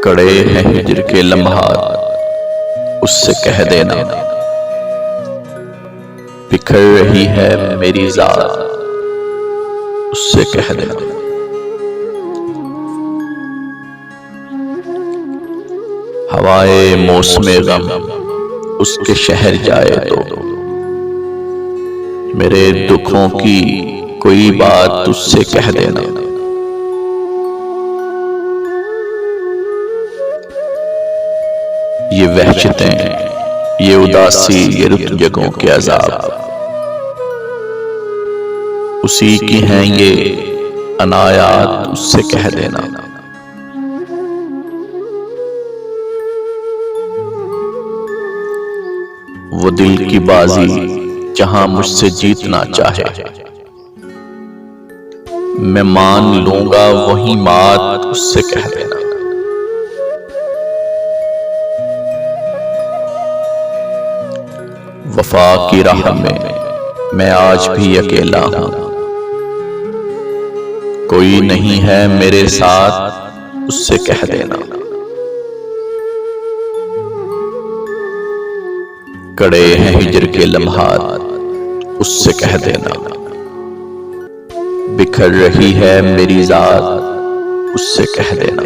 कड़े हैं हिज्र के लम्हात, उससे कह देना बिखर रही है मेरी जात, उससे कह देना। हवाए मौसमे गम उसके शहर जाए तो मेरे दुखों की कोई बात उससे कह देना। ये वहशतें, ये उदासी, ये रुत जगहों के अजाब, उसी की हैं ये अनायात, उससे कह देना। वो दिल की बाजी जहां मुझसे जीतना चाहे, मैं मान लूंगा वही मात, उससे कह देना। वफा की राह में मैं आज भी अकेला हूं, कोई नहीं है मेरे साथ, उससे कह देना। कड़े हैं हिज्र के लम्हात, उससे कह देना बिखर रही है मेरी जात, उससे कह देना।